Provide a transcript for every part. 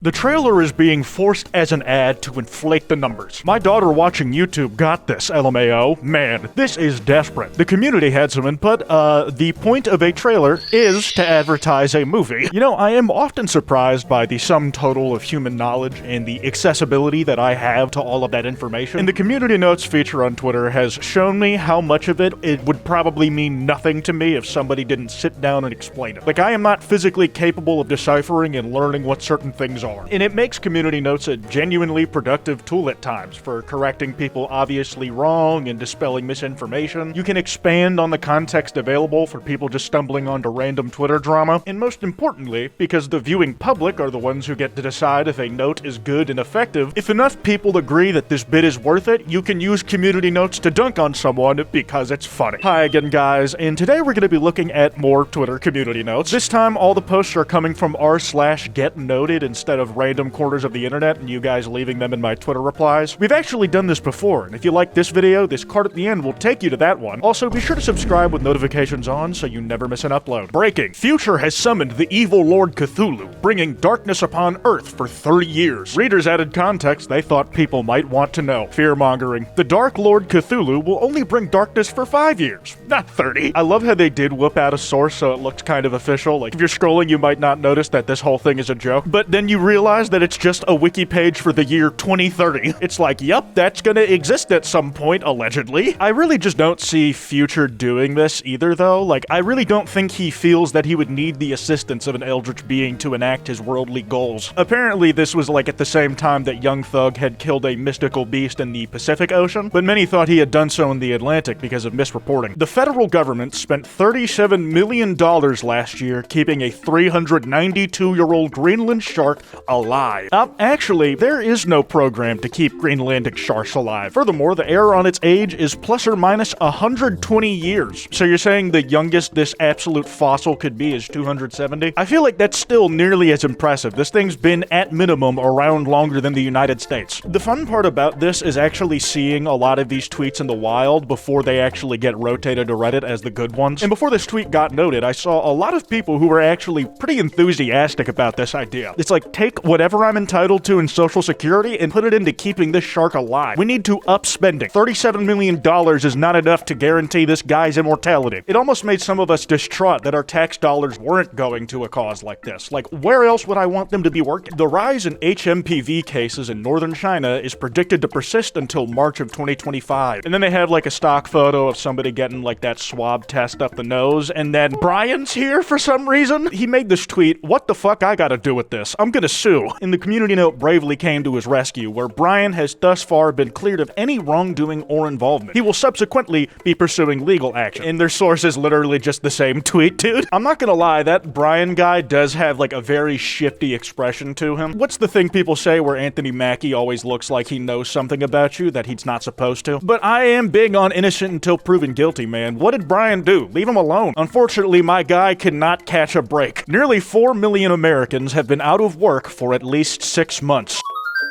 The trailer is being forced as an ad to inflate the numbers. My daughter watching YouTube got this, LMAO. Man, this is desperate. The community had some input. The point of a trailer is to advertise a movie. You know, I am often surprised by the sum total of human knowledge and the accessibility that I have to all of that information. And the community notes feature on Twitter has shown me how much of it would probably mean nothing to me if somebody didn't sit down and explain it. Like, I am not physically capable of deciphering and learning what certain things are. And it makes community notes a genuinely productive tool at times for correcting people obviously wrong and dispelling misinformation. You can expand on the context available for people just stumbling onto random Twitter drama. And most importantly, because the viewing public are the ones who get to decide if a note is good and effective, if enough people agree that this bit is worth it, you can use community notes to dunk on someone because it's funny. Hi again, guys, and today we're going to be looking at more Twitter community notes. This time, all the posts are coming from r/getnoted instead of random corners of the internet and you guys leaving them in my Twitter replies. We've actually done this before, and if you like this video, this card at the end will take you to that one. Also, be sure to subscribe with notifications on so you never miss an upload. Breaking. Future has summoned the evil Lord Cthulhu, bringing darkness upon Earth for 30 years. Readers added context they thought people might want to know. Fear-mongering. The Dark Lord Cthulhu will only bring darkness for 5 years, not 30. I love how they did whip out a source so it looked kind of official. Like, if you're scrolling, you might not notice that this whole thing is a joke, but then you realize that it's just a wiki page for the year 2030. It's like, yep, that's gonna exist at some point, allegedly. I really just don't see Future doing this either, though. Like, I really don't think he feels that he would need the assistance of an eldritch being to enact his worldly goals. Apparently, this was like at the same time that Young Thug had killed a mystical beast in the Pacific Ocean, but many thought he had done so in the Atlantic because of misreporting. The federal government spent $37 million last year keeping a 392-year-old Greenland shark alive. Actually, there is no program to keep Greenlandic sharks alive. Furthermore, the error on its age is plus or minus 120 years. So you're saying the youngest this absolute fossil could be is 270? I feel like that's still nearly as impressive. This thing's been, at minimum, around longer than the United States. The fun part about this is actually seeing a lot of these tweets in the wild before they actually get rotated to Reddit as the good ones. And before this tweet got noted, I saw a lot of people who were actually pretty enthusiastic about this idea. It's like, take whatever I'm entitled to in Social Security and put it into keeping this shark alive. We need to up spending. $37 million is not enough to guarantee this guy's immortality. It almost made some of us distraught that our tax dollars weren't going to a cause like this. Like, where else would I want them to be working? The rise in HMPV cases in northern China is predicted to persist until March of 2025. And then they have like a stock photo of somebody getting like that swab test up the nose, and then Brian's here for some reason. He made this tweet, "What the fuck I gotta do with this? I'm gonna sue." In the community note bravely came to his rescue, where Brian has thus far been cleared of any wrongdoing or involvement. He will subsequently be pursuing legal action. And their source is literally just the same tweet, dude. I'm not gonna lie, that Brian guy does have like a very shifty expression to him. What's the thing people say where Anthony Mackie always looks like he knows something about you that he's not supposed to? But I am big on innocent until proven guilty, man. What did Brian do? Leave him alone. Unfortunately, my guy cannot catch a break. Nearly 4 million Americans have been out of work for at least 6 months.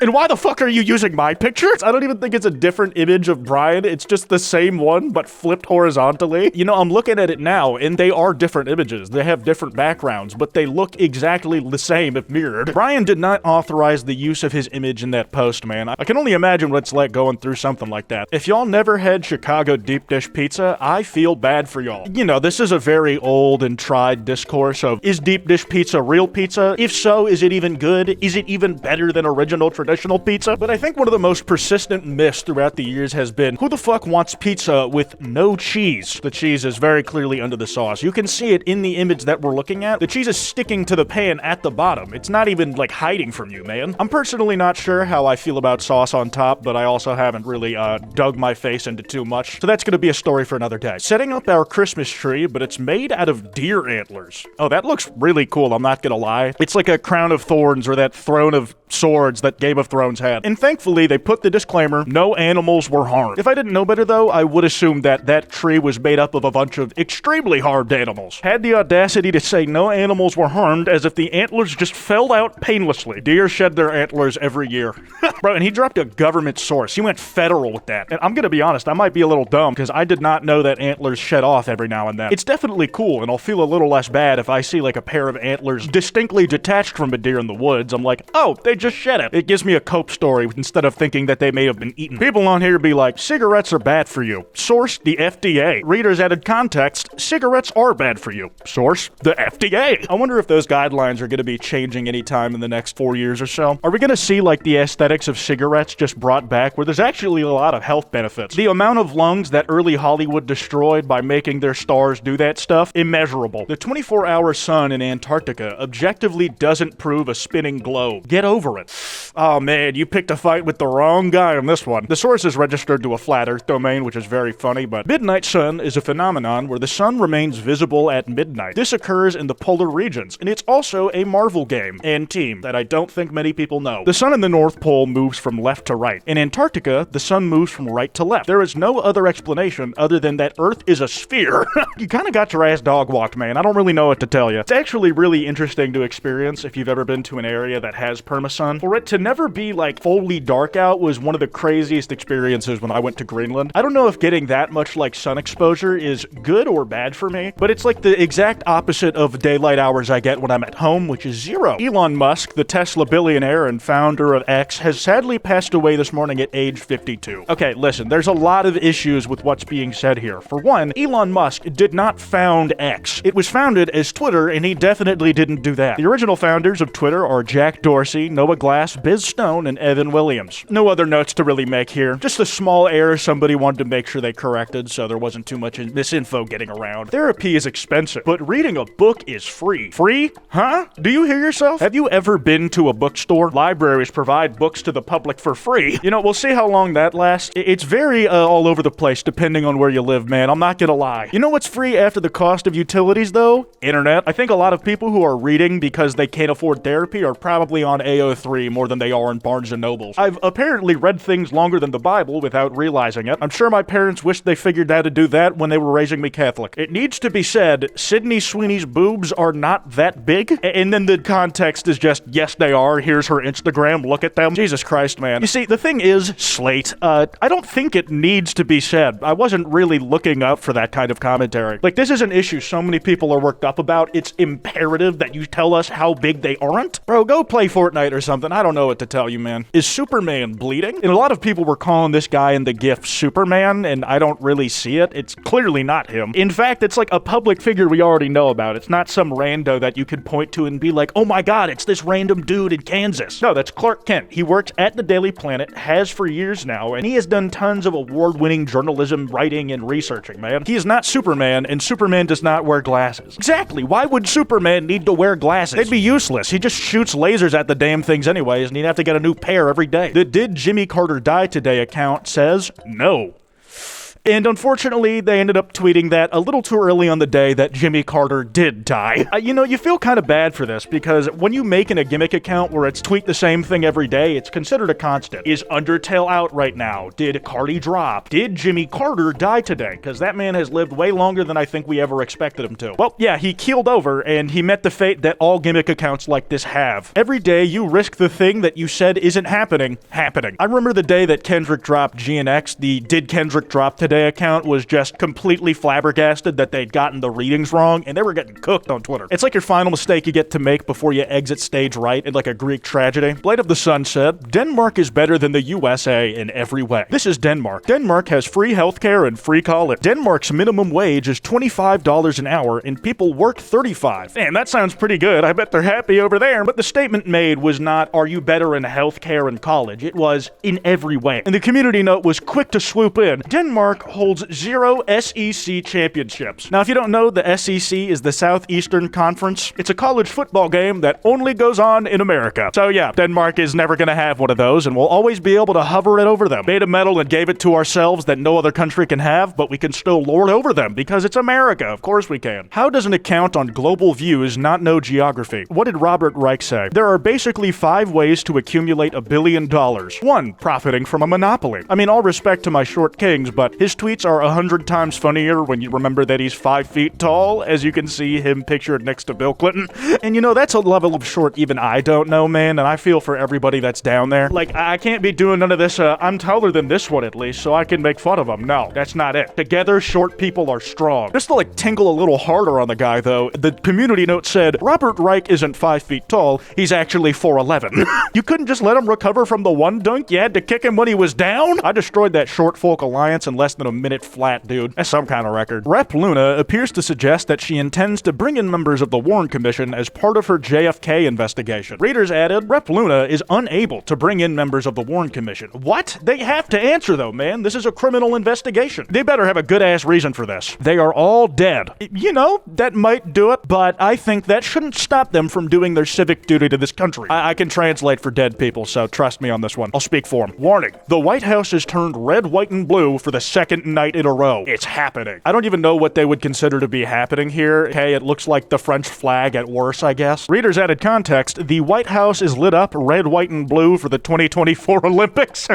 And why the fuck are you using my picture? I don't even think it's a different image of Brian. It's just the same one, but flipped horizontally. You know, I'm looking at it now, and they are different images. They have different backgrounds, but they look exactly the same if mirrored. Brian did not authorize the use of his image in that post, man. I can only imagine what it's like going through something like that. If y'all never had Chicago deep dish pizza, I feel bad for y'all. You know, this is a very old and tried discourse of, is deep dish pizza real pizza? If so, is it even good? Is it even better than original traditional pizza? But I think one of the most persistent myths throughout the years has been, who the fuck wants pizza with no cheese? The cheese is very clearly under the sauce. You can see it in the image that we're looking at. The cheese is sticking to the pan at the bottom. It's not even like hiding from you, man. I'm personally not sure how I feel about sauce on top, but I also haven't really dug my face into too much. So that's gonna be a story for another day. Setting up our Christmas tree, but it's made out of deer antlers. Oh, that looks really cool, I'm not gonna lie. It's like a crown of thorns or that throne of swords that Game Game of Thrones had. And thankfully, they put the disclaimer, no animals were harmed. If I didn't know better though, I would assume that that tree was made up of a bunch of extremely harmed animals. Had the audacity to say no animals were harmed as if the antlers just fell out painlessly. Deer shed their antlers every year. Bro, and he dropped a government source. He went federal with that. And I'm gonna be honest, I might be a little dumb because I did not know that antlers shed off every now and then. It's definitely cool, and I'll feel a little less bad if I see like a pair of antlers distinctly detached from a deer in the woods. I'm like, oh, they just shed it. It gives me a cope story instead of thinking that they may have been eaten. People on here be like, cigarettes are bad for you. Source, the FDA. Readers added context, cigarettes are bad for you. Source, the FDA. I wonder if those guidelines are going to be changing anytime in the next 4 years or so. Are we going to see like the aesthetics of cigarettes just brought back where there's actually a lot of health benefits? The amount of lungs that early Hollywood destroyed by making their stars do that stuff, immeasurable. The 24-hour sun in Antarctica objectively doesn't prove a spinning globe. Get over it. Oh man, you picked a fight with the wrong guy on this one. The source is registered to a flat earth domain, which is very funny, but midnight sun is a phenomenon where the sun remains visible at midnight. This occurs in the polar regions, and it's also a Marvel game and team that I don't think many people know. The sun in the North Pole moves from left to right. In Antarctica, the sun moves from right to left. There is no other explanation other than that Earth is a sphere. You kind of got your ass dog walked, man. I don't really know what to tell you. It's actually really interesting to experience if you've ever been to an area that has permasun. For it to never be like fully dark out was one of the craziest experiences when I went to Greenland. I don't know if getting that much like sun exposure is good or bad for me, but it's like the exact opposite of daylight hours I get when I'm at home, which is 0. Elon Musk, the Tesla billionaire and founder of X, has sadly passed away this morning at age 52. Okay, listen, there's a lot of issues with what's being said here. For one, Elon Musk did not found X. It was founded as Twitter, and he definitely didn't do that. The original founders of Twitter are Jack Dorsey, Noah Glass, Biz Stone, and Evan Williams. No other notes to really make here. Just a small error somebody wanted to make sure they corrected so there wasn't too much misinfo getting around. Therapy is expensive, but reading a book is free. Free? Huh? Do you hear yourself? Have you ever been to a bookstore? Libraries provide books to the public for free. You know, we'll see how long that lasts. It's very all over the place depending on where you live, man. I'm not gonna lie. You know what's free after the cost of utilities, though? Internet. I think a lot of people who are reading because they can't afford therapy are probably on AO3 more than they are in Barnes & Nobles. I've apparently read things longer than the Bible without realizing it. I'm sure my parents wished they figured out how to do that when they were raising me Catholic. It needs to be said, Sydney Sweeney's boobs are not that big. And then the context is just, yes, they are. Here's her Instagram. Look at them. Jesus Christ, man. You see, the thing is, Slate, I don't think it needs to be said. I wasn't really looking up for that kind of commentary. Like, this is an issue so many people are worked up about. It's imperative that you tell us how big they aren't. Bro, go play Fortnite or something. I don't know what to tell you, man. Is Superman bleeding? And a lot of people were calling this guy in the GIF Superman, and I don't really see it. It's clearly not him. In fact, it's like a public figure we already know about. It's not some rando that you could point to and be like, oh my god, it's this random dude in Kansas. No, that's Clark Kent. He works at the Daily Planet, has for years now, and he has done tons of award-winning journalism, writing, and researching, man. He is not Superman, and Superman does not wear glasses. Exactly. Why would Superman need to wear glasses? They'd be useless. He just shoots lasers at the damn things anyways, and he'd have to get a new pair every day. The Did Jimmy Carter Die Today account says no. And unfortunately, they ended up tweeting that a little too early on the day that Jimmy Carter did die. You know, you feel kind of bad for this because when you make a Gimmick account where it's tweet the same thing every day, it's considered a constant. Is Undertale out right now? Did Cardi drop? Did Jimmy Carter die today? Because that man has lived way longer than I think we ever expected him to. Well, yeah, he keeled over and he met the fate that all Gimmick accounts like this have. Every day you risk the thing that you said isn't happening. I remember the day that Kendrick dropped GNX, the Did Kendrick Drop Today account was just completely flabbergasted that they'd gotten the readings wrong, and they were getting cooked on Twitter. It's like your final mistake you get to make before you exit stage right in like a Greek tragedy. Blade of the Sun said, Denmark is better than the USA in every way. This is Denmark. Denmark has free healthcare and free college. Denmark's minimum wage is $25 an hour, and people work 35. Man, that sounds pretty good. I bet they're happy over there. But the statement made was not, are you better in healthcare and college? It was, in every way. And the community note was quick to swoop in. Denmark holds 0 SEC championships. Now, if you don't know, the SEC is the Southeastern Conference. It's a college football game that only goes on in America. So yeah, Denmark is never going to have one of those, and we'll always be able to hover it over them. Made a medal and gave it to ourselves that no other country can have, but we can still lord over them because it's America. Of course we can. How does an account on global views not know geography? What did Robert Reich say? There are basically 5 ways to accumulate $1 billion. 1. Profiting from a monopoly. I mean, all respect to my short kings, but his tweets are 100 times funnier when you remember that he's 5 feet tall, as you can see him pictured next to Bill Clinton. And you know, that's a level of short even I don't know, man, and I feel for everybody that's down there. Like, I can't be doing none of this, I'm taller than this one at least, so I can make fun of him. No, that's not it. Together, short people are strong. Just to like tingle a little harder on the guy though, the community note said, Robert Reich isn't 5 feet tall, he's actually 4'11". You couldn't just let him recover from the one dunk? You had to kick him when he was down? I destroyed that short folk alliance in less than a minute flat, dude. That's some kind of record. Rep Luna appears to suggest that she intends to bring in members of the Warren Commission as part of her JFK investigation. Readers added, Rep Luna is unable to bring in members of the Warren Commission. What? They have to answer though, man. This is a criminal investigation. They better have a good-ass reason for this. They are all dead. You know, that might do it, but I think that shouldn't stop them from doing their civic duty to this country. I can translate for dead people, so trust me on this one. I'll speak for them. Warning. The White House has turned red, white, and blue for the second night in a row. It's happening. I don't even know what they would consider to be happening here. Okay, it looks like the French flag at worst, I guess. Readers added context. The White House is lit up red, white, and blue for the 2024 Olympics.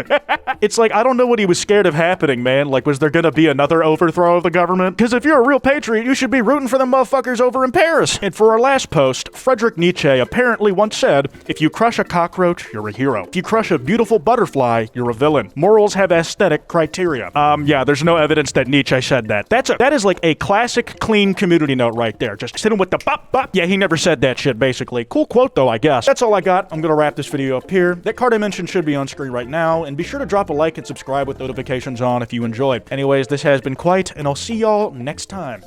It's like, I don't know what he was scared of happening, man. Like, was there gonna be another overthrow of the government? Because if you're a real patriot, you should be rooting for them motherfuckers over in Paris. And for our last post, Friedrich Nietzsche apparently once said, if you crush a cockroach, you're a hero. If you crush a beautiful butterfly, you're a villain. Morals have aesthetic criteria. Yeah, there's no evidence that Nietzsche said that. That is like a classic clean community note right there. Just sitting with the bop bop. Yeah, he never said that shit, basically. Cool quote though, I guess. That's all I got. I'm gonna wrap this video up here. That card I mentioned should be on screen right now, and be sure to drop a like and subscribe with notifications on if you enjoyed. Anyways, this has been Kwite, and I'll see y'all next time.